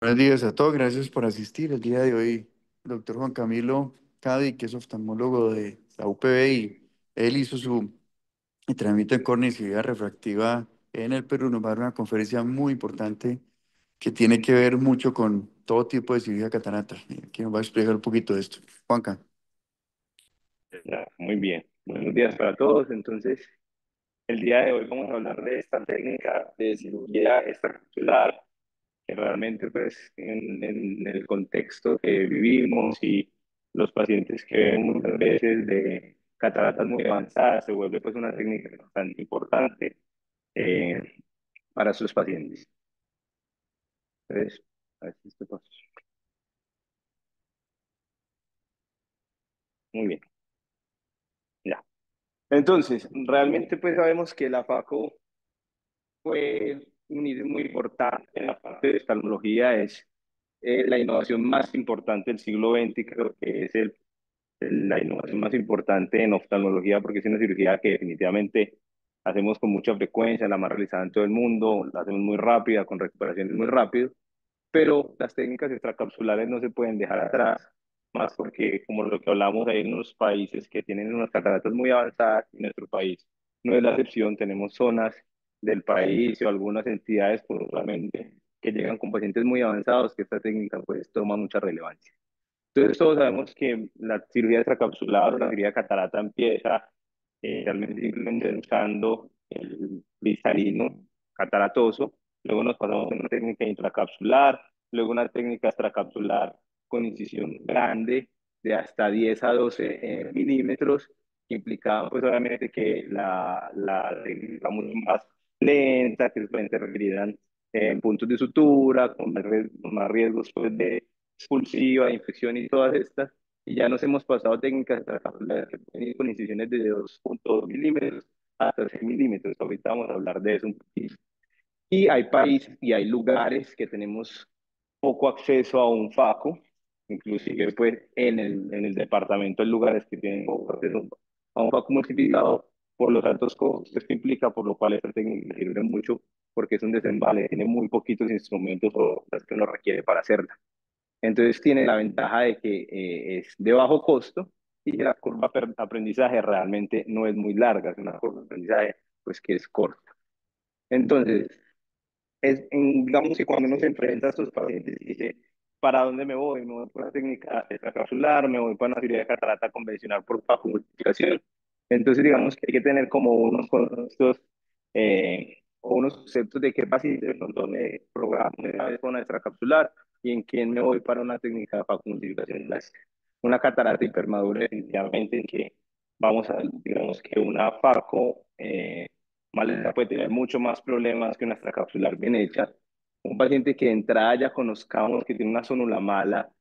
Buenos días a todos, gracias por asistir. El día de hoy, el doctor Juan Camilo Cadi, que es oftalmólogo de la UPB, y él hizo su entrenamiento en córnea y cirugía refractiva en el Perú. Nos va a dar una conferencia muy importante que tiene que ver mucho con todo tipo de cirugía catarata. Que nos va a explicar un poquito de esto. Juanca. Ya, muy bien. Buenos días para todos. Entonces, el día de hoy vamos a hablar de esta técnica de cirugía extracapsular, que realmente, pues, en el contexto que vivimos y los pacientes que vemos muchas veces de cataratas muy avanzadas, se vuelve, pues, una técnica bastante importante eh, para sus pacientes. Entonces, a ver si esto pasa. Muy bien, ya. Entonces, realmente, pues, sabemos que la FACO fue un hito muy importante en la parte de oftalmología, es la innovación más importante del siglo XX, creo que es la innovación más importante en oftalmología porque es una cirugía que definitivamente hacemos con mucha frecuencia, la más realizada en todo el mundo, la hacemos muy rápida, con recuperaciones muy rápido, pero las técnicas extracapsulares no se pueden dejar atrás, más porque como lo que hablamos, hay unos países que tienen unas cataratas muy avanzadas y nuestro país no es la excepción, tenemos zonas del país o algunas entidades probablemente que llegan con pacientes muy avanzados que esta técnica pues toma mucha relevancia. Entonces todos sabemos que la cirugía extracapsular, la cirugía de catarata empieza realmente simplemente usando el cristalino cataratoso, luego nos pasamos a una técnica intracapsular, luego una técnica extracapsular con incisión grande de hasta 10 a 12 milímetros, que implicaba pues obviamente que la técnica mucho más lenta, que se requerirán puntos de sutura, con más riesgos pues, de expulsiva, infección y todas estas. Y ya nos hemos pasado a técnicas extracapsulares que pueden ir con incisiones de 2,2 milímetros hasta 6 milímetros. Ahorita vamos a hablar de eso un poquito. Y hay países y hay lugares que tenemos poco acceso a un FACO, inclusive pues en el departamento hay lugares que tienen poco acceso a un FACO multiplicado por los altos costos que implica, por lo cual esta técnica sirve mucho porque es un desembale, tiene muy poquitos instrumentos o las que uno requiere para hacerla. Entonces tiene la ventaja de que es de bajo costo y la curva de aprendizaje realmente no es muy larga, es una curva de aprendizaje pues que es corta. Entonces, digamos que cuando uno se enfrenta a estos pacientes y dice, ¿para dónde me voy? ¿Me voy por una técnica extracapsular? ¿Me voy para una cirugía de catarata convencional por multiplicación? Entonces, digamos que hay que tener como unos conceptos o unos conceptos de qué pacientes son donde programo una vez con una extracapsular y en quién me voy para una técnica de multiplicación láser. Una catarata hipermadura, definitivamente, en que vamos a, digamos que una FACO maleta puede tener mucho más problemas que una extracapsular bien hecha. Un paciente que de entrada ya conozcamos que tiene una sonula mala,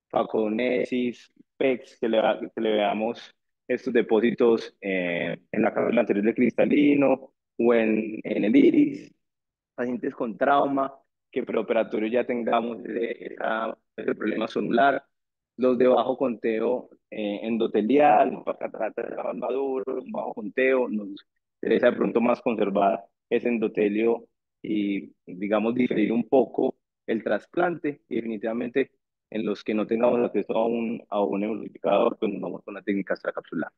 facodonesis, PEX, que le veamos estos depósitos en la cápsula anterior del cristalino o en el iris, pacientes con trauma, que preoperatorio ya tengamos ese problema sonular, los de bajo conteo endotelial, catarata de maduro, bajo conteo, nos interesa de pronto más conservar ese endotelio y, digamos, diferir un poco el trasplante y definitivamente en los que no tengamos acceso a un emulsificador, pues nos vamos con la técnica extracapsular.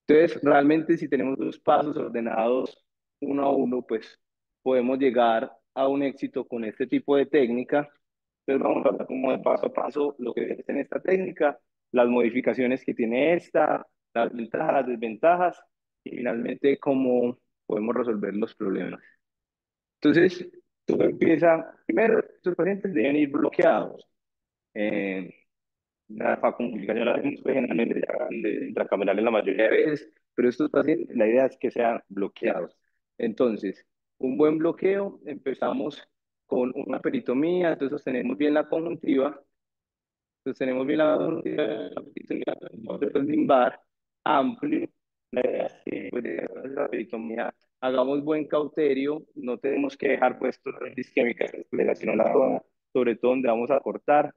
Entonces, realmente si tenemos los pasos ordenados uno a uno, pues podemos llegar a un éxito con este tipo de técnica. Entonces vamos a hablar como de paso a paso lo que es en esta técnica, las modificaciones que tiene esta, las ventajas, las desventajas y finalmente cómo podemos resolver los problemas. Entonces, todo empieza, primero, estos pacientes deben ir bloqueados. Eh, la facundificación la hacemos pues, generalmente de intracamerales la mayoría de veces, pero estos pacientes, la idea es que sean bloqueados. Entonces, un buen bloqueo, empezamos con una peritomía, entonces sostenemos bien la conjuntiva, sostenemos bien la peritomía, el limbar amplio, la idea es que pues, de la peritomía hagamos buen cauterio, no tenemos que dejar puestos las isquémicas, sino la zona, sobre todo donde vamos a cortar,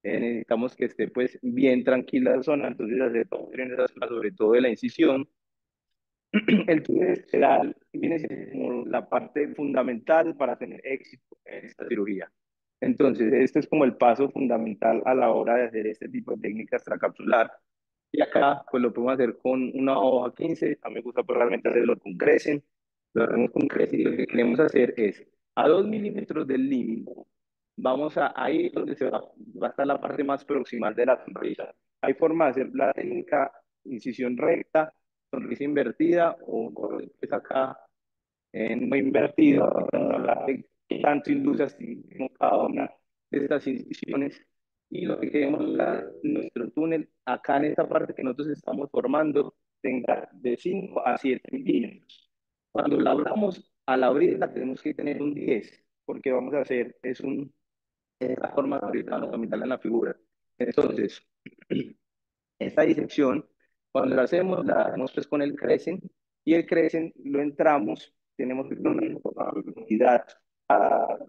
necesitamos que esté pues bien tranquila la zona, entonces hacer todo en esa zona, sobre todo de la incisión. El túnel escleral viene siendo como la parte fundamental para tener éxito en esta cirugía. Entonces, este es como el paso fundamental a la hora de hacer este tipo de técnica extracapsular. Y acá, pues lo podemos hacer con una hoja 15. A mí me gusta pues, realmente hacerlo con Crescent. Lo hacemos con Crescent y lo que queremos hacer es a 2 milímetros del límite. Vamos a ahí donde va a estar la parte más proximal de la sonrisa. Hay forma de hacer la técnica incisión recta, sonrisa invertida o pues acá no invertido, hablar de qué tanto induce así como cada una de estas incisiones. Y lo que queremos lograr, nuestro túnel, acá en esta parte que nosotros estamos formando, tenga de 5 a 7 milímetros. Cuando la abramos, al abrirla tenemos que tener un 10, porque vamos a hacer, es la forma que ahorita vamos a mitad en la figura. Entonces, esta disección, cuando la hacemos pues con el crescent y el crescent lo entramos, tenemos que tener una profundidad a,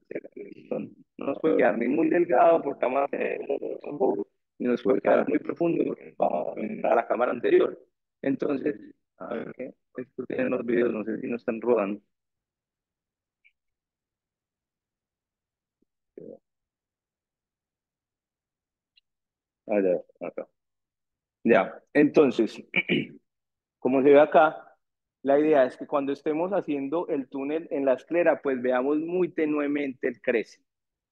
no nos puede quedar ni muy delgado porque vamos a hacer ni nos puede quedar muy profundo porque vamos a entrar a la cámara anterior. Entonces, a ver qué, esto tienen los videos, no sé si no están rodando. Ah, ya, acá. Ya, entonces, como se ve acá, la idea es que cuando estemos haciendo el túnel en la esclera, pues veamos muy tenuemente el crece.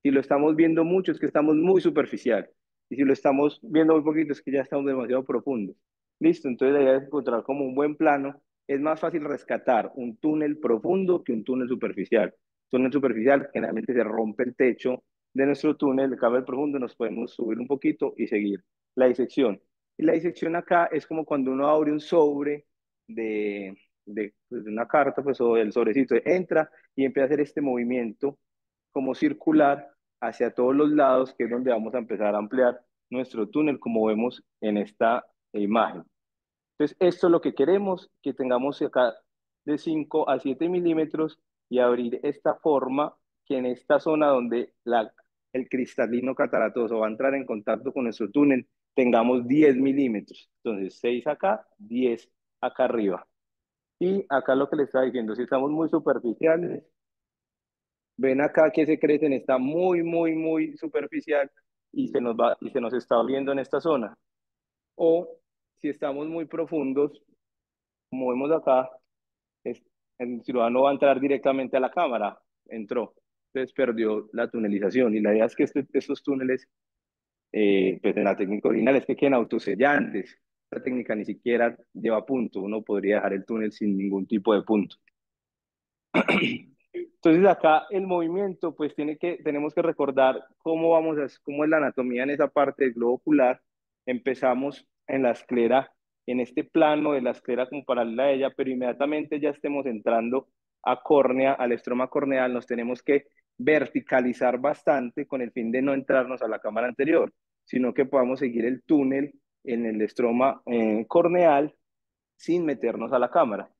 Si lo estamos viendo mucho, es que estamos muy superficial. Y si lo estamos viendo muy poquito, es que ya estamos demasiado profundos. Listo, entonces la idea es encontrar como un buen plano. Es más fácil rescatar un túnel profundo que un túnel superficial. Túnel superficial, generalmente se rompe el techo de nuestro túnel, el cable profundo, nos podemos subir un poquito y seguir la disección. Y la disección acá es como cuando uno abre un sobre de, pues, de una carta, pues, o el sobrecito, entra y empieza a hacer este movimiento como circular hacia todos los lados, que es donde vamos a empezar a ampliar nuestro túnel, como vemos en esta imagen. Entonces, esto es lo que queremos, que tengamos acá de 5 a 7 milímetros y abrir esta forma que en esta zona donde el cristalino cataratoso va a entrar en contacto con nuestro túnel, tengamos 10 milímetros. Entonces, 6 acá, 10 acá arriba. Y acá lo que le estaba diciendo, si estamos muy superficiales, ven acá que ese crecen está muy, muy, muy superficial y se nos está abriendo en esta zona. O si estamos muy profundos, como vemos acá, es, el cirujano va a entrar directamente a la cámara, entró, entonces perdió la tunelización. Y la idea es que estos túneles, pues en la técnica original es que queden autosellantes. Esta técnica ni siquiera lleva punto, uno podría dejar el túnel sin ningún tipo de punto. Entonces acá el movimiento, pues tenemos que recordar cómo es la anatomía en esa parte del globo ocular. Empezamos en la esclera, en este plano de la esclera como paralela a ella, pero inmediatamente ya estemos entrando a córnea, al estroma corneal, nos tenemos que verticalizar bastante con el fin de no entrarnos a la cámara anterior, sino que podamos seguir el túnel en el estroma corneal sin meternos a la cámara.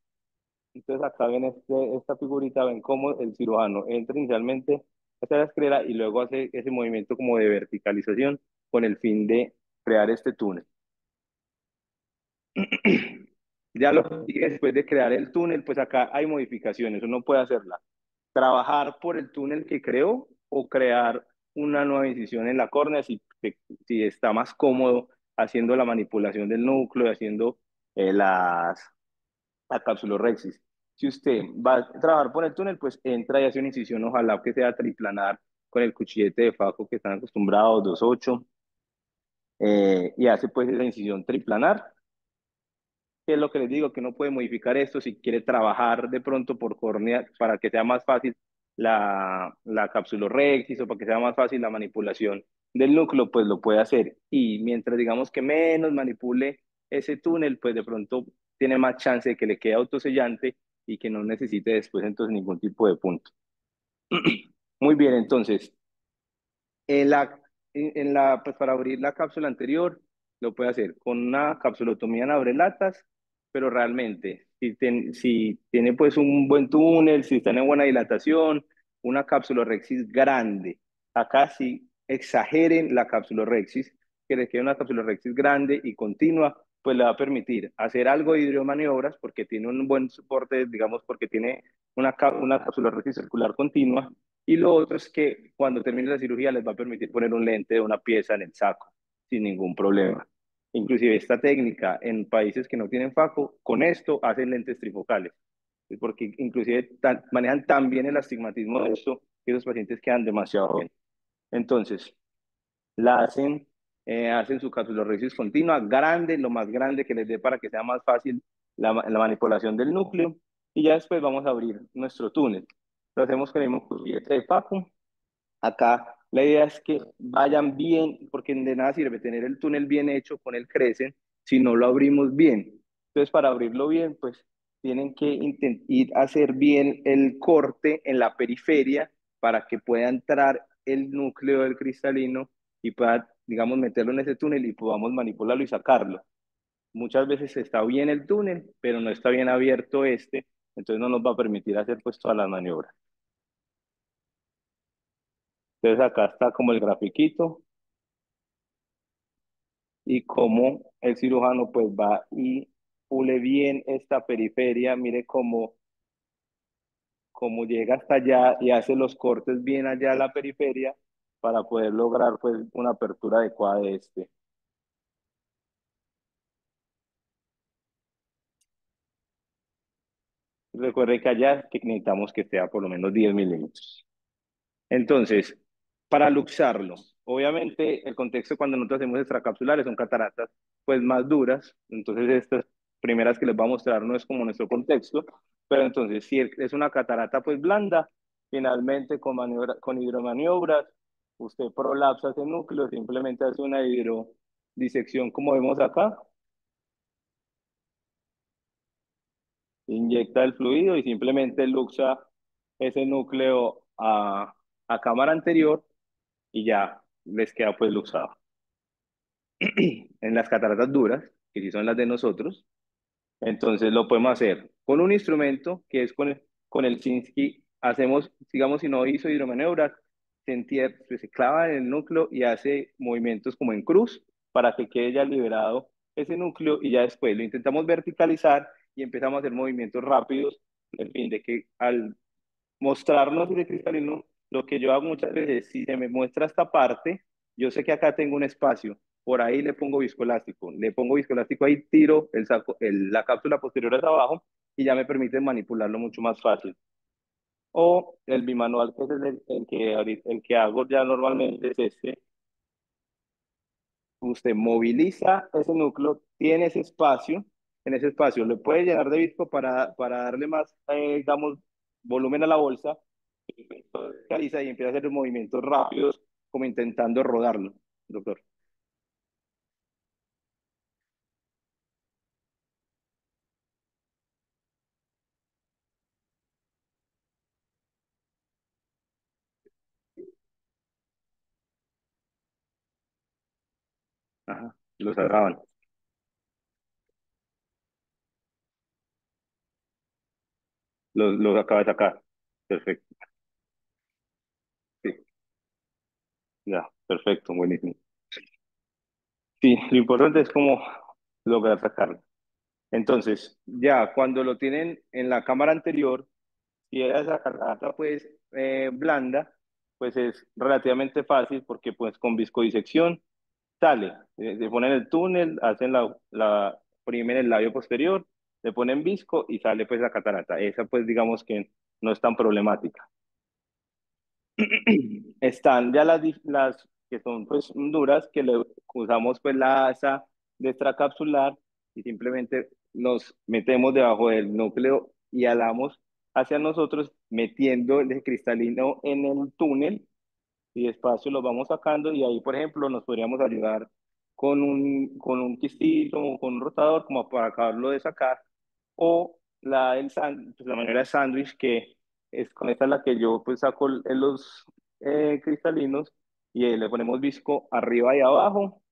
Entonces acá ven esta figurita, ven cómo el cirujano entra inicialmente hacia la esclera y luego hace ese movimiento como de verticalización con el fin de crear este túnel. Ya lo que sigue después de crear el túnel, pues acá hay modificaciones, uno puede hacerla. Trabajar por el túnel que creó o crear una nueva incisión en la córnea si está más cómodo haciendo la manipulación del núcleo, haciendo la capsulorhexis. Si usted va a trabajar por el túnel, pues entra y hace una incisión, ojalá que sea triplanar con el cuchillete de Faco que están acostumbrados, 2.8, y hace pues esa incisión triplanar, que es lo que les digo, que uno puede modificar esto si quiere trabajar de pronto por córnea para que sea más fácil la capsulorhexis o para que sea más fácil la manipulación del núcleo, pues lo puede hacer. Y mientras digamos que menos manipule ese túnel, pues de pronto tiene más chance de que le quede autosellante y que no necesite después entonces ningún tipo de punto. Muy bien, entonces en pues para abrir la cápsula anterior, lo puede hacer con una capsulotomía en abrelatas, pero realmente, si tiene pues un buen túnel, si tiene buena dilatación, una capsulorhexis grande. Acá sí exageren la capsulorhexis, que le quede una capsulorhexis grande y continua, pues le va a permitir hacer algo de hidromaniobras porque tiene un buen soporte, digamos, porque tiene una capsulorhexis circular continua Y lo otro es que cuando termine la cirugía les va a permitir poner un lente de una pieza en el saco sin ningún problema. Inclusive esta técnica en países que no tienen FACO, con esto hacen lentes trifocales, porque inclusive manejan tan bien el astigmatismo de esto que los pacientes quedan demasiado bien. Entonces, la hacen, hacen su capsulorresis continua, grande, lo más grande que les dé para que sea más fácil la manipulación del núcleo, y ya después vamos a abrir nuestro túnel. Lo hacemos con el mismo cubilete de Paco. Acá la idea es que vayan bien, porque de nada sirve tener el túnel bien hecho con el crecen si no lo abrimos bien. Entonces, para abrirlo bien, pues tienen que ir a hacer bien el corte en la periferia para que pueda entrar el núcleo del cristalino y pueda, digamos, meterlo en ese túnel y podamos manipularlo y sacarlo. Muchas veces está bien el túnel, pero no está bien abierto este, entonces no nos va a permitir hacer pues todas las maniobras. Entonces acá está como el grafiquito y cómo el cirujano pues va y pule bien esta periferia, mire cómo llega hasta allá y hace los cortes bien allá a la periferia para poder lograr pues una apertura adecuada de este. Recuerde que allá que necesitamos que sea por lo menos 10 milímetros. Entonces, para luxarlo, obviamente el contexto cuando nosotros hacemos extracapsulares son cataratas pues más duras, entonces estas primeras que les voy a mostrar no es como nuestro contexto, pero entonces si es una catarata pues blanda, finalmente con hidromaniobras, usted prolapsa ese núcleo, simplemente hace una hidrodisección como vemos acá, inyecta el fluido y simplemente luxa ese núcleo a cámara anterior y ya les queda pues luxado. En las cataratas duras, que sí son las de nosotros, entonces lo podemos hacer con un instrumento que es con el Shinsky, hacemos, digamos, si no hizo hidromaniobras, se clava en el núcleo y hace movimientos como en cruz para que quede ya liberado ese núcleo y ya después lo intentamos verticalizar y empezamos a hacer movimientos rápidos, en fin, de que al mostrarnos ese cristalino, lo que yo hago muchas veces, si se me muestra esta parte, yo sé que acá tengo un espacio, por ahí le pongo viscoelástico ahí, tiro la cápsula posterior hacia abajo y ya me permite manipularlo mucho más fácil. O el bimanual, que es el que hago ya normalmente, es este. Usted moviliza ese núcleo, tiene ese espacio, en ese espacio le puede llenar de visco para darle más, digamos, volumen a la bolsa, realiza y empieza a hacer movimientos rápidos, como intentando rodarlo, doctor. Ajá, los agarraban, los acaba de sacar. Perfecto, sí, ya, perfecto, buenísimo. Sí, lo importante es como lograr sacarlo. Entonces, ya cuando lo tienen en la cámara anterior, si era esa cargata pues blanda, pues es relativamente fácil porque pues con viscodisección sale, se ponen el túnel, hacen primen el labio posterior, le ponen visco y sale pues la catarata. Esa pues digamos que no es tan problemática. Están ya las que son pues duras, que le usamos pues la asa de extracapsular y simplemente nos metemos debajo del núcleo y alamos hacia nosotros metiendo el cristalino en el túnel y despacio lo vamos sacando y ahí por ejemplo nos podríamos ayudar con un quistito o con un rotador como para acabarlo de sacar o pues, la manera de sándwich que es con esta la que yo pues saco los cristalinos y le ponemos visco arriba y abajo,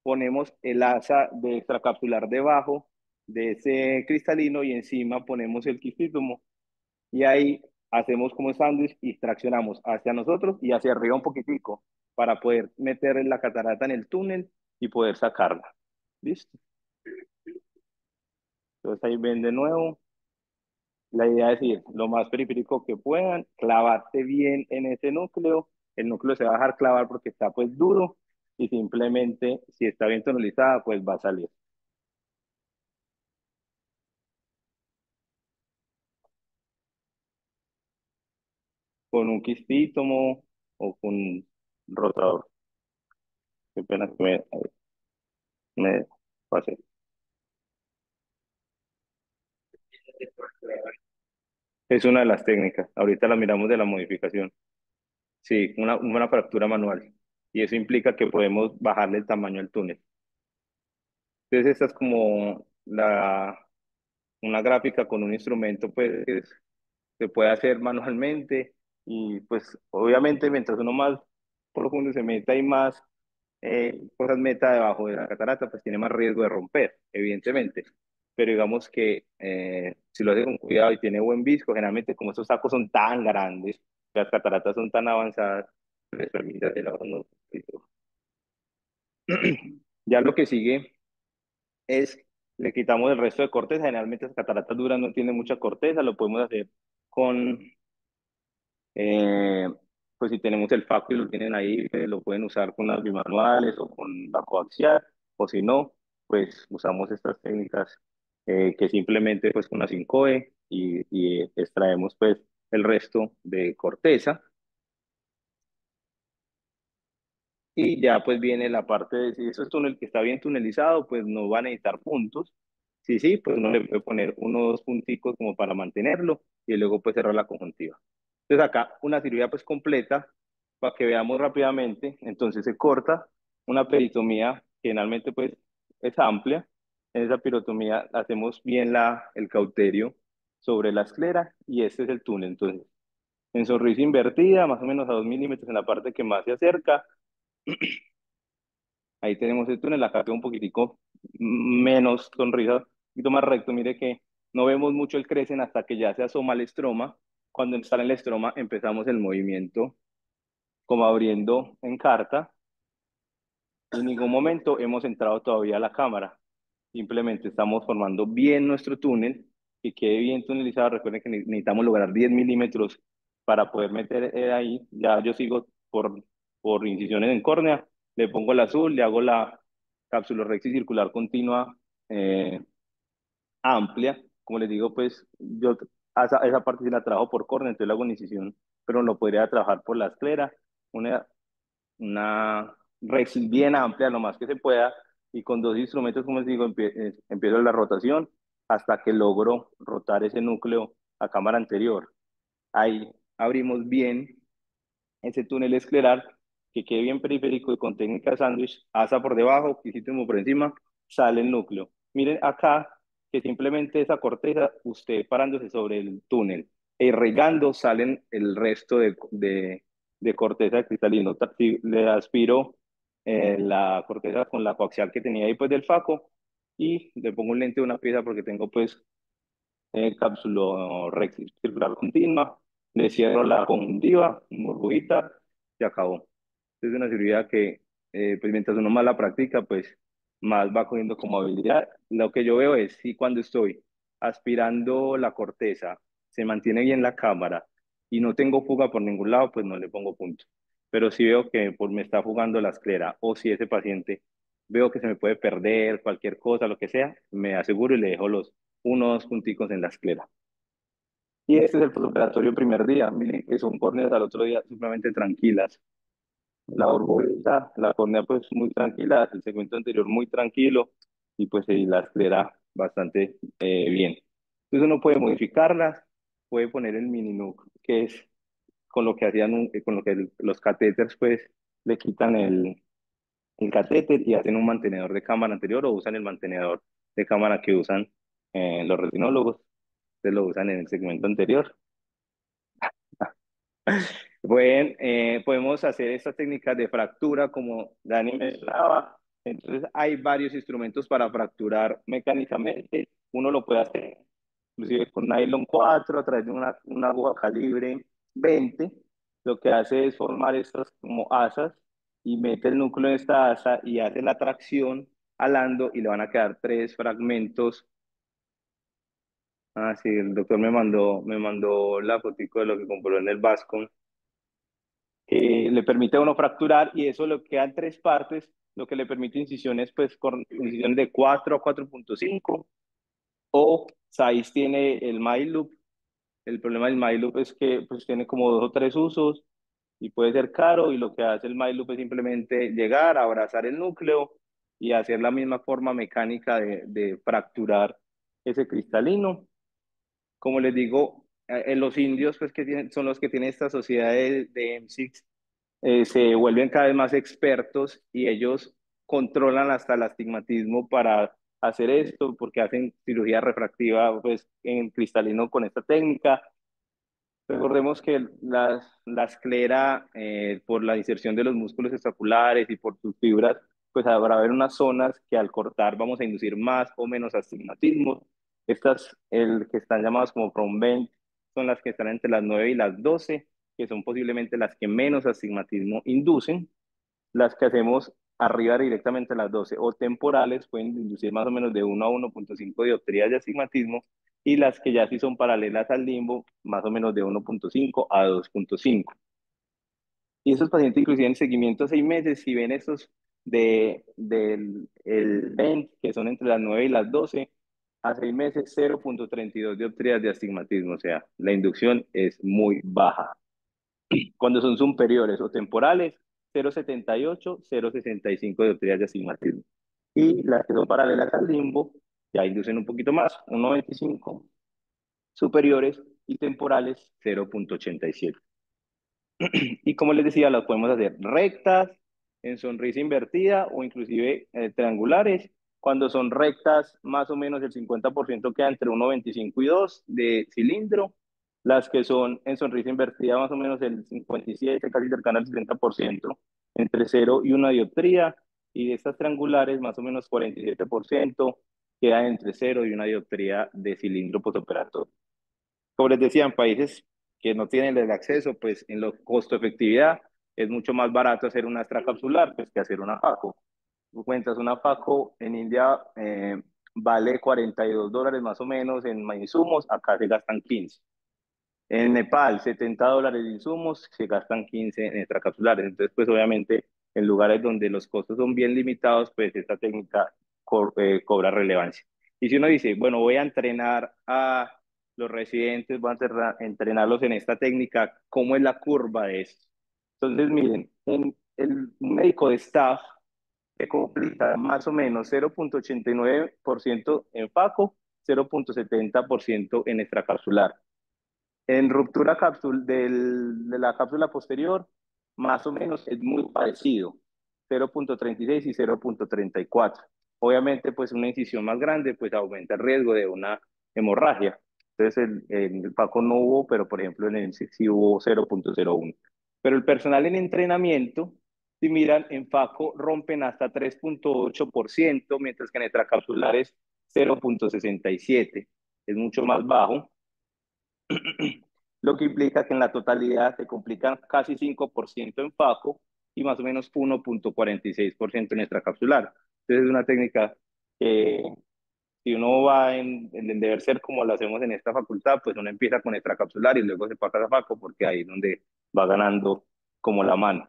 ponemos el asa de extracapsular debajo de ese cristalino y encima ponemos el quistítomo y ahí hacemos como sándwich y traccionamos hacia nosotros y hacia arriba un poquitico para poder meter la catarata en el túnel y poder sacarla. ¿Listo? Entonces ahí ven de nuevo. La idea es ir lo más periférico que puedan, clavarte bien en ese núcleo. El núcleo se va a dejar clavar porque está pues duro y simplemente si está bien tonalizada pues va a salir. Con un quistítomo o con un rotador. Qué pena que me pasé. Es una de las técnicas. Ahorita la miramos de la modificación. Sí, una fractura manual. Y eso implica que podemos bajarle el tamaño al túnel. Entonces, esta es como una gráfica con un instrumento, pues, que se puede hacer manualmente. Y pues, obviamente, mientras uno más profundo se meta y más cosas meta debajo de la catarata, pues tiene más riesgo de romper, evidentemente. Pero digamos que si lo hace con cuidado y tiene buen visco, generalmente como estos sacos son tan grandes, las cataratas son tan avanzadas, les permite hacer unos poquitos. Ya lo que sigue es, le quitamos el resto de corteza. Generalmente las cataratas duras no tienen mucha corteza, lo podemos hacer con eh, pues si tenemos el FACO y lo tienen ahí, lo pueden usar con las bimanuales o con la coaxial, o si no, pues usamos estas técnicas que simplemente pues con la 5E y extraemos pues el resto de corteza y ya pues viene la parte de si eso es túnel que está bien tunelizado, pues no va a necesitar puntos. Sí, sí, pues uno le puede poner uno o dos punticos como para mantenerlo y luego pues cerrar la conjuntiva. Entonces acá una cirugía pues completa para que veamos rápidamente. Entonces se corta una peritomía que generalmente pues es amplia. En esa peritomía hacemos bien el cauterio sobre la esclera y este es el túnel. Entonces en sonrisa invertida, más o menos a 2 milímetros en la parte que más se acerca. Ahí tenemos el túnel, acá queda un poquitico menos sonrisa, un poquito más recto. Mire que no vemos mucho el crecen hasta que ya se asoma el estroma. Cuando está en el estroma empezamos el movimiento como abriendo en carta. En ningún momento hemos entrado todavía a la cámara. Simplemente estamos formando bien nuestro túnel, que quede bien tunelizado. Recuerden que necesitamos lograr 10 milímetros para poder meter ahí. Ya yo sigo por incisiones en córnea, le pongo el azul, le hago la capsulorrexis circular continua amplia. Como les digo, pues yo esa parte sí la trabajo por córnea, entonces le hago una incisión, pero lo podría trabajar por la esclera. Una rexis bien amplia, lo más que se pueda, y con dos instrumentos, como les digo, empiezo la rotación hasta que logro rotar ese núcleo a cámara anterior. Ahí abrimos bien ese túnel escleral, que quede bien periférico y con técnica de sándwich, asa por debajo, quisítimo por encima, sale el núcleo. Miren acá que simplemente esa corteza, usted parándose sobre el túnel e irrigando, salen el resto de corteza cristalino. Si le aspiro la corteza con la coaxial que tenía ahí pues del faco y le pongo un lente de una pieza porque tengo pues cápsulo recti circular continua, le cierro la conjuntiva, burbujita, se acabó. Es una cirugía que, pues mientras uno más la practica, pues más va cogiendo como habilidad. Lo que yo veo es, si cuando estoy aspirando la corteza, se mantiene bien la cámara y no tengo fuga por ningún lado, pues no le pongo punto. Pero si veo que me está fugando la esclera o si ese paciente veo que se me puede perder cualquier cosa, lo que sea, me aseguro y le dejo los uno o dos punticos en la esclera. Y este es el postoperatorio primer día. Miren que son córneas al otro día supremamente tranquilas. La orbita, la córnea pues muy tranquila, el segmento anterior muy tranquilo y pues la esclera bastante bien. Entonces uno puede modificarlas, puede poner el mini nuke, que es con lo que hacían, con lo que los catéteres pues le quitan el catéter y hacen un mantenedor de cámara anterior o usan el mantenedor de cámara que usan los retinólogos, se lo usan en el segmento anterior. Podemos hacer estas técnicas de fractura como Dani mencionaba. Entonces hay varios instrumentos para fracturar mecánicamente. Uno lo puede hacer inclusive con nylon 4 a través de una aguja calibre 20. Lo que hace es formar estas como asas y mete el núcleo en esta asa y hace la tracción alando y le van a quedar tres fragmentos Ah, sí, el doctor me mandó la fotico de lo que compró en el Vasco, que le permite a uno fracturar y eso lo queda en tres partes, lo que le permite incisiones, pues, con incisiones de 4 a 4.5 o Saiz tiene el MyLoop. El problema del MyLoop es que pues tiene como dos o tres usos y puede ser caro y lo que hace el MyLoop es simplemente llegar, abrazar el núcleo y hacer la misma forma mecánica de fracturar ese cristalino. Como les digo, los indios pues son los que tienen esta sociedad de M6, se vuelven cada vez más expertos y ellos controlan hasta el astigmatismo para hacer esto, porque hacen cirugía refractiva pues en cristalino con esta técnica. Recordemos que la esclera, por la inserción de los músculos escapulares y por sus fibras, pues habrá haber unas zonas que al cortar vamos a inducir más o menos astigmatismo. Estas, el que están llamadas como from bend, son las que están entre las 9 y las 12, que son posiblemente las que menos astigmatismo inducen. Las que hacemos arriba directamente a las 12 o temporales pueden inducir más o menos de 1 a 1.5 dioptrías de astigmatismo y las que ya sí son paralelas al limbo, más o menos de 1.5 a 2.5. Y esos pacientes, inclusive en seguimiento a 6 meses, si ven estos del el 20, que son entre las 9 y las 12, a 6 meses 0.32 dioptrías de astigmatismo, o sea, la inducción es muy baja. Cuando son superiores o temporales, 0.78, 0.65 dioptrías de astigmatismo. Y las que son paralelas al limbo ya inducen un poquito más, 1.25, superiores y temporales 0.87. Y como les decía, las podemos hacer rectas, en sonrisa invertida o inclusive triangulares. Cuando son rectas, más o menos el 50% queda entre 1,25 y 2 de cilindro. Las que son en sonrisa invertida, más o menos el 57, casi cercano al 60%, entre 0 y 1 dioptría. Y de estas triangulares, más o menos 47% queda entre 0 y 1 dioptría de cilindro postoperatorio. Como les decía, en países que no tienen el acceso, pues en lo costo-efectividad es mucho más barato hacer una extracapsular pues, que hacer una FACO. Tú cuentas una FACO en India, vale $42 más o menos en insumos, acá se gastan 15. En Nepal, $70 de insumos, se gastan 15 en extracapsulares. Entonces, pues obviamente, en lugares donde los costos son bien limitados, pues esta técnica cobra relevancia. Y si uno dice, bueno, voy a entrenar a los residentes, voy a entrenarlos en esta técnica, ¿cómo es la curva de esto? Entonces, miren, el médico de staff se complica más o menos 0.89% en FACO, 0.70% en extracapsular. En ruptura de la cápsula posterior, más o menos es muy parecido, 0.36 y 0.34. Obviamente, pues una incisión más grande, pues aumenta el riesgo de una hemorragia. Entonces, en el Paco no hubo, pero por ejemplo en el sí hubo 0.01. Pero el personal en entrenamiento, si miran, en FACO rompen hasta 3.8%, mientras que en extracapsulares 0.67. Es mucho más bajo, lo que implica que en la totalidad se complican casi 5% en FACO y más o menos 1.46% en extracapsular. Entonces es una técnica que si uno va en el deber ser como lo hacemos en esta facultad, pues uno empieza con extracapsular y luego se pasa a FACO porque ahí es donde va ganando como la mano.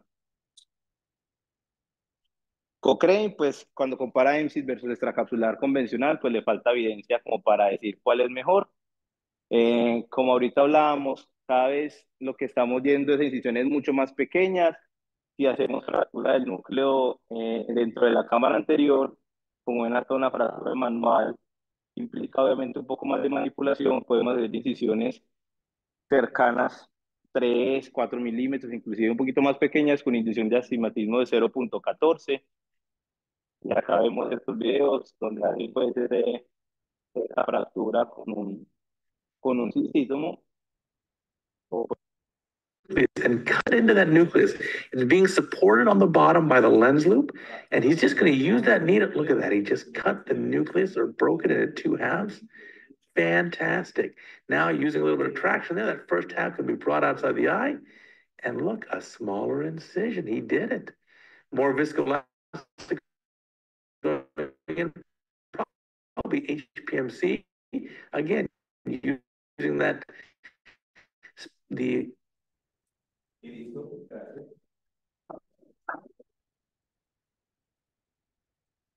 Cochrane, pues cuando compara EMSIS versus extracapsular convencional, pues le falta evidencia como para decir cuál es mejor. Como ahorita hablábamos, cada vez lo que estamos viendo es incisiones mucho más pequeñas. Si hacemos fractura del núcleo dentro de la cámara anterior, como en la zona fractura manual, implica obviamente un poco más de manipulación. Podemos hacer incisiones cercanas, 3 4 milímetros, inclusive un poquito más pequeñas, con inducción de astigmatismo de 0.14. Y acá vemos estos videos donde alguien puede hacer la fractura con un cisítomo. And cut into that nucleus. It's being supported on the bottom by the lens loop, and he's just going to use that needle. Look at that. He just cut the nucleus or broke it into two halves. Fantastic. Now, using a little bit of traction there, that first half can be brought outside the eye. And look, a smaller incision. He did it. More viscoelastic, probably HPMC. Again, using that, the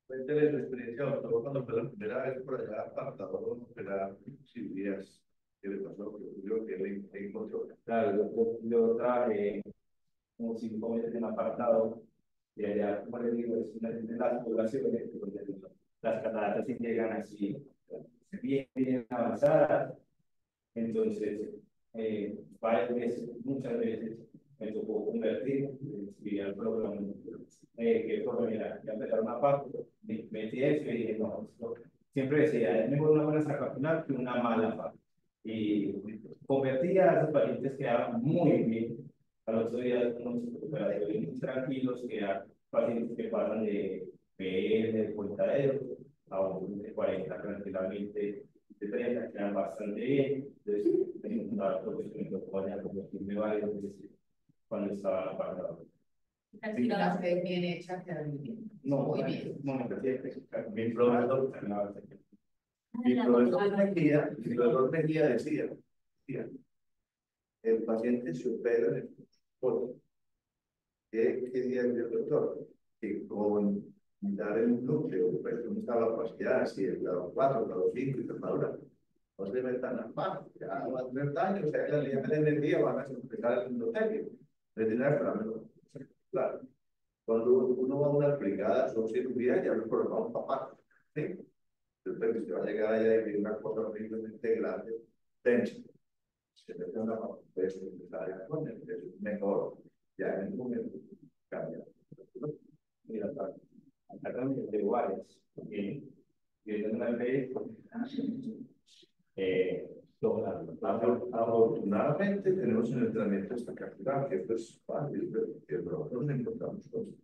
Cuéntale su experiencia, doctor, cuando fue la primera vez por allá apartado, operar cirugías. ¿Qué le pasó? ¿Qué ocurrió? ¿Qué le encontró? Claro, yo trabajé como 5 meses en apartado y allá, como les digo, es una de las poblaciones donde las cataratas sí llegan así bien, bien avanzadas. Entonces, varias veces, muchas veces, me tocó convertir, escribí al programa, que el programa era, ya empezaron a pago, me metí eso y dije, no, siempre decía, es mejor una buena sacapunal que una mala faco. Y convertí a esos pacientes que quedaban muy bien. Al otro día, unos operatorios muy tranquilos, que eran pacientes que pasan de PM, de contadero, a un de 40 tranquilamente, de 30, quedan bastante bien. Entonces, tengo un dato que me tocó allá convertirme varias veces cuando estaba en la parada. Así las ve bien hechas, quedan bien. No, Muy bien. no me mi profesor, Mejía decía, el paciente se opera en el consultorio. ¿Qué día el doctor? Que con dar el núcleo, pues, ¿dónde está la opacidad? Si el grado 4, grado 5 y cerradura. No se metan las manos, ya va a tener daño, o sea, que la línea de energía van a complicar el endotelio. Retirar fenómeno. Claro. Cuando uno va a una brigada, son cirugías, ya lo programamos papá. ¿Sí? Entonces, se va a llegar allá y una cosa horriblemente grande, densa. Se mete una vez necesaria con el que es mejor, ya en el momento cambia. Mira, acá también tengo varias. Y en una vez, Afortunadamente tenemos un entrenamiento esta capital, que esto es fácil, que nosotros nos encontramos con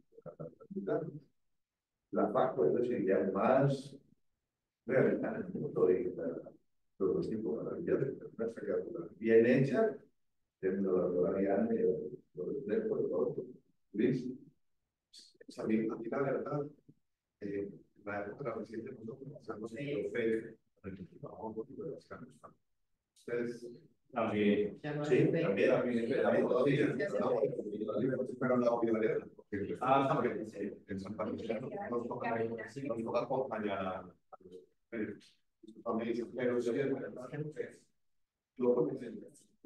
la FACO es la cirugía más realizada en el mundo de los dos tipos de maravillas, bien hecha, terminología de los de Luis, sabiendo aquí la verdad, la época reciente nosotros pasamos en el fe, en el trabajo de los cambios. Ustedes también. sí, también todavía, pero la obviedad, porque en San Patricio nos toca acompañar a los familias, pero yo creo que yo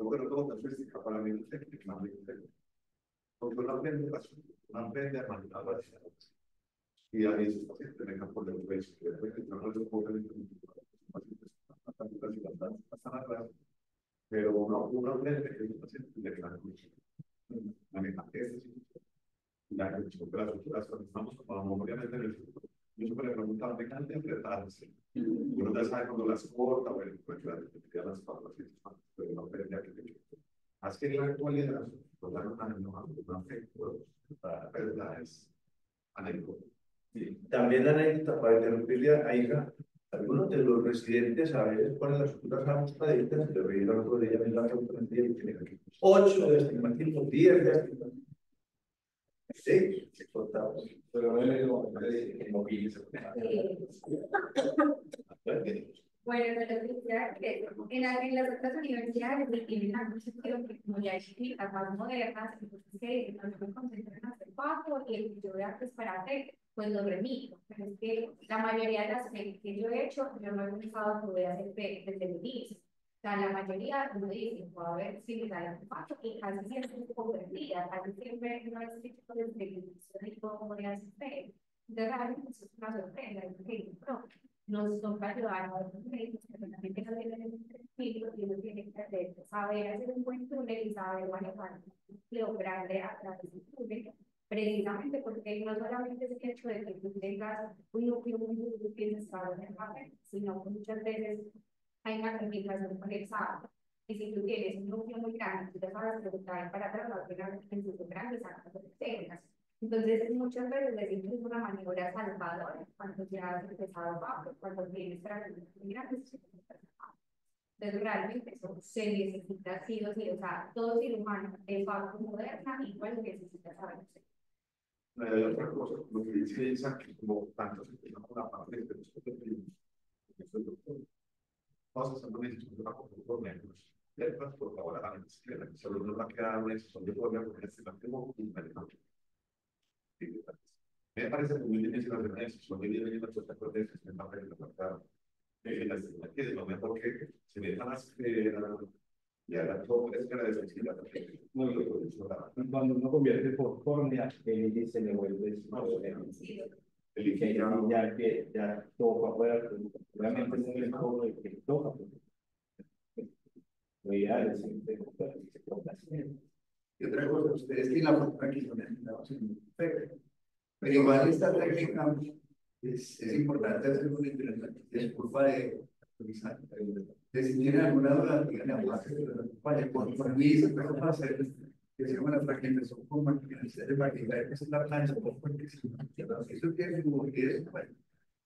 creo que todo es para mí, porque una aprende a manejar la situación. Y a veces pacientes vengan por el peso, que después que no les puedo ver pero uno aprende que el paciente le queda manejar eso. La que las estamos obviamente en el futuro. Yo siempre le preguntaba, ¿me encanta interpretarse? Uno ya sabe cuando las corta, bueno, pues las palabras, pero no aprende a que te haz que en la actualidad, pues dar una afecto, la verdad es anécdota. Sí. También la anécdota, para interrumpirle a Aida, algunos de los residentes a veces ponen las futuras ajustaditas, le veía el otro día en la sorprendida y tienen aquí 8 de estigmatismo, 10 de estigmatismo. Sí, se cortaba. Pero no le digo que no pise. Bueno, pero que en las otras universidades tienen la concepción que como ya hay clínicas más modernas, entonces que no me concentran en hacer paso y el que yo vea que es para hacer, pues lo remito. Pero es que la mayoría de las que yo he hecho, yo no he pensado que voy a hacer desde el inicio. O sea, la mayoría uno dice, voy a ver si me sale un paso y casi siempre es un poco perdida, casi siempre no es hecho desde el inicio de cómo voy a hacer. Entonces, realmente eso es una sorpresa, es que nos toca ayudar a los médicos que también no tienen el perfil y uno tiene que saber hacer un buen túnel y saber manejar lograrle a través del túnel, precisamente porque no solamente es el hecho de que tú tengas un núcleo muy duro que es estado en el papel, sino que muchas veces hay una comunicación conexada. Y si tú tienes un núcleo muy grande, tú te sabes preguntar para tratar de en sus grandes sacas externas. Entonces, muchas veces es incluso una maniobra salvadora cuando ya has empezado bajo, cuando tienes fracturas muy grandes. Entonces, realmente eso se necesita sí o sí, o sea, todo cirujano es bajo moderna, igual necesita saber. Hay otra cosa, lo que dice esa, que como tanto se tiene una parte de los vamos a hacer una decisión de bajo por metros. Letras, por favor, a la izquierda. Solo nos va a quedar una decisión de forma con este máximo y me parece muy difícil hacer una decisión de 10 millones de cortes en la parte de la estimación de lo mejor que se me dejan hacer y ahora todo es para defensiva. Muy bien, Cuando uno convierte por fórmula, el índice le vuelve que ya toca afuera, obviamente es un entorno de que toca. Lo ideal es siempre comprar y se compra. Y otra cosa, ustedes tienen la fortuna que son perfecto. Pero igual esta técnica es importante hacer una intervención. Es culpa de actualizar. Si tienen alguna duda, díganle a vaya, por mí se puede hacer que se llama la fragmentación con máquinas de maquinar, que es la plancha, porque eso tiene su movilidad. Bueno,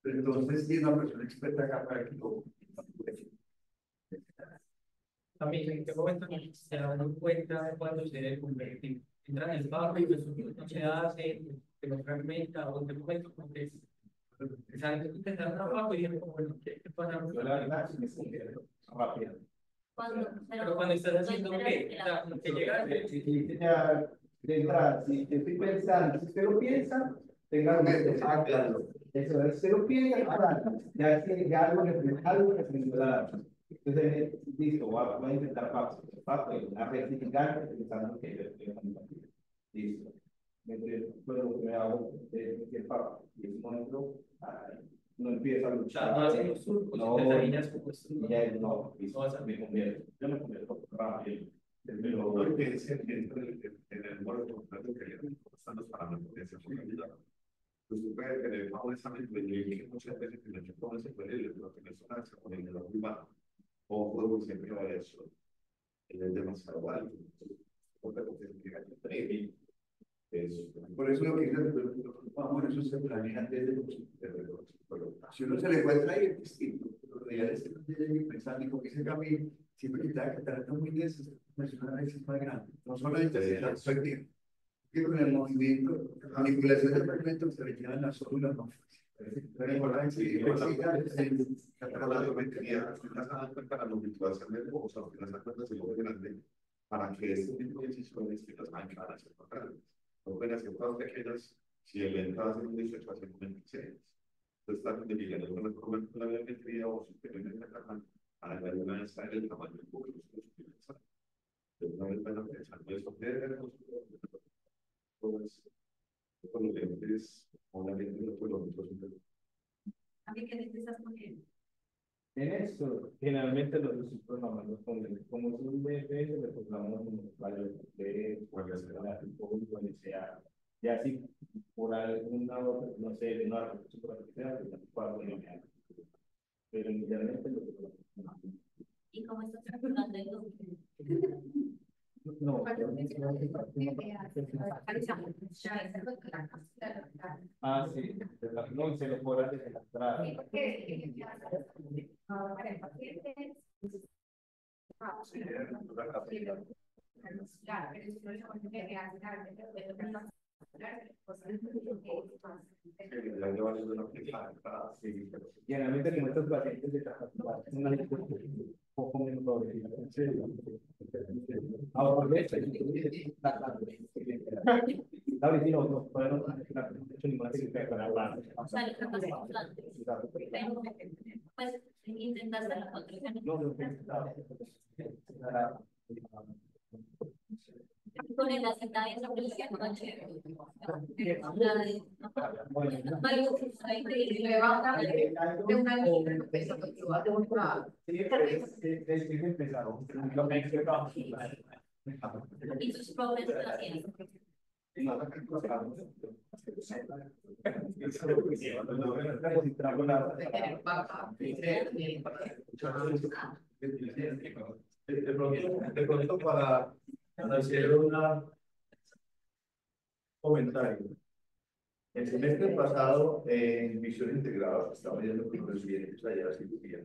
pero entonces tiene una persona experta acá para que lo. También en qué momento se dan cuenta de cuando se debe convertir. Entra en el barro y no se hace, se lo fragmenta, o en qué momento como que saben que tendrán trabajo y dicen, bueno, ¿qué pasa? Yo la verdad, si me siento rápido. Pero cuando estás haciendo qué, que llega Ya de entrada, si te estoy pensando, si usted lo piensa, tenga hágalo. Eso es, si lo piensa, hágalo. Ya tiene algo que entonces, listo, voy a intentar paso, a rectificar pensando que yo estoy haciendo. Listo. Pues lo que me hago es el paso. Y en ese momento, no empiezo a luchar. no hacen los surcos, no, ya no, me convierto. Yo me convierto rápido. Pero lo que es en el modo contrato que están los parámetros de esa realidad. Pues tú puedes tener un examen que muchas veces que no cómo se puede leer, lo que no es una se pone en el privado. O puedo siempre va a eso. Es demasiado alto. Por eso lo que dice el eso se planea desde los. Si uno se le encuentra ahí, es distinto. Pero ya es pensando, y como dice Camilo, siempre que está tratando muy bien, es una vez más grande. No solamente se la perspectiva, que con el movimiento, la manipulación del fragmento se le quedan las células no. Pero importante, para la situación del pozo, que las cuentas se lo grande, para que este tipo de decisiones que las van a ser locales. No pueden hacer cosas pequeñas si el entrada hace un 18 hace un 26. Entonces, también de llegar a una biometría o superior la caja, a la una vez está el tamaño del pozo, una vez van a pensar, no es obtener, pues, con los lentes, con la lente de los kilómetros. ¿A mí qué te estás poniendo? En esto, generalmente los programas como es un DFS, le programamos un varios de donde sea, ya si por alguna otra, no sé, de una superficial, pues puedo poner, pero inicialmente lo programamos. ¿Y cómo estás calculando el No, sí, no se le cobra desde la entrada. Para el paciente, claro, pero generalmente como estos pacientes de una poco menos progresiva. Ahora, no podemos hecho ninguna técnica para hablar. pues intentaste la construcción. Con el aceta de esa presión, y sus problemas De pronto para hacer un comentario. El semestre pasado, en visión integrada, estaba viendo con los dientes allá de cirugía.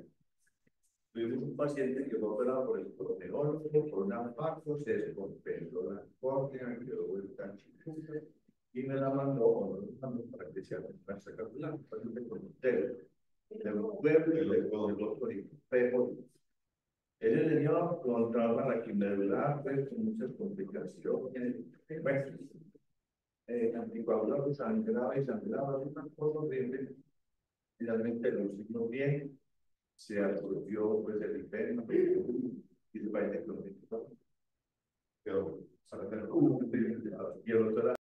Tuvimos un paciente que fue operado por el proteólogo, por una faco, se descompensó la córnea, quedó vuelta chiquita, y me la mandó para que se haga una capsular, con un tele. del pueblo y del doctor y Pepo. Ese señor controlaba la quimedula, pues, con muchas complicaciones. Bueno, anticoagulado, sangraba y sangraba, una cosa horrible. Finalmente lo hicimos bien, se absorbió pues el imperio y se parece que lo quedó. Pero, y el doctor